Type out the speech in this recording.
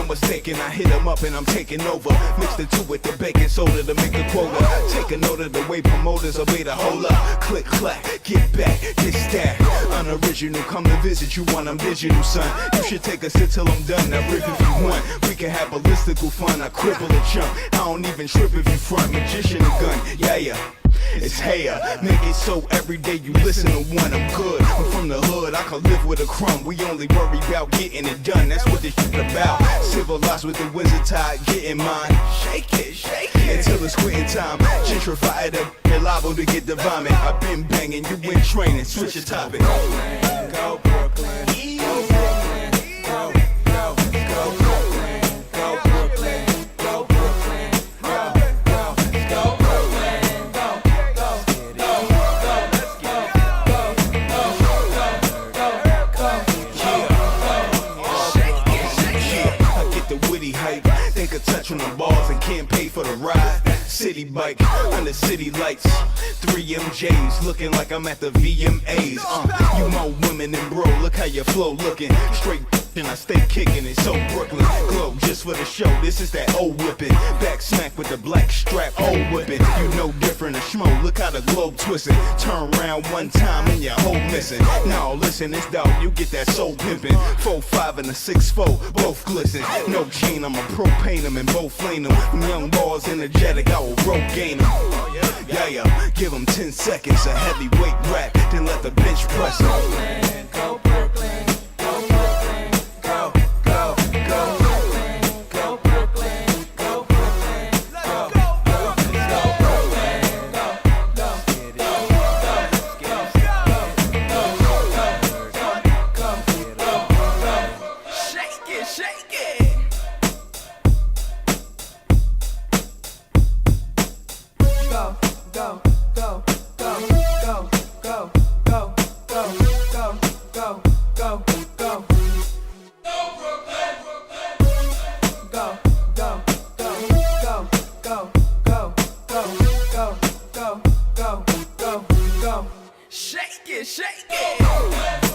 mistaken, I hit them up and I'm taking over. Mix the two with the baking soda to make a quota. Take a note of the way promoters obey the hold up. Click, clack, get back, get stacked. Unoriginal, come to visit you when I'm digital, son. You should take a sit till I'm done. Now rip if you want. We can have ballistical fun. I cripple a chump. I don't even trip if you front. Magician a gun, yeah. It's hair, make it so every day you listen to one. I'm good, I'm from the hood, I can live with a crumb. We only worry about getting it done, that's what this shit about. Civilized with the wizard tide, getting mine. Shake it, until it's quitting time. Gentrify it up, you're liable to get the vomit. I've been banging, you been training, switch your topic. Go Brooklyn, go Brooklyn, go Brooklyn, go Brooklyn, go Brooklyn, go Brooklyn, go Brooklyn. Think a touch on the balls and can't pay for the ride. City bike, under city lights. 3 MJs, looking like I'm at the VMAs. You more women than bro, look how your flow looking. Straight and I stay kicking it, so Brooklyn. Glow just for the show, this is that old whipping. Back smack with the black strap, old whipping. You know different, a schmo, look how the globe twisting. Turn around one time and your whole missing. Now listen, it's dog, you get that soul pimping. 4-5 and a 6-4, both glisten. No chain, I'm a propane them and both lane them. Them young boys energetic, I will rope gain them. Yeah, give them 10 seconds, a heavyweight rap, then let the bench press them. Go Brooklyn, go Brooklyn, go Brooklyn, go Brooklyn, go Brooklyn, go Brooklyn, go shake it. Go, go, go, go, go, go, go, go, go, go, go, go. Go Brooklyn, go, go, go, go, go, go, go, go, go, go, go, go. Shake it, shake it.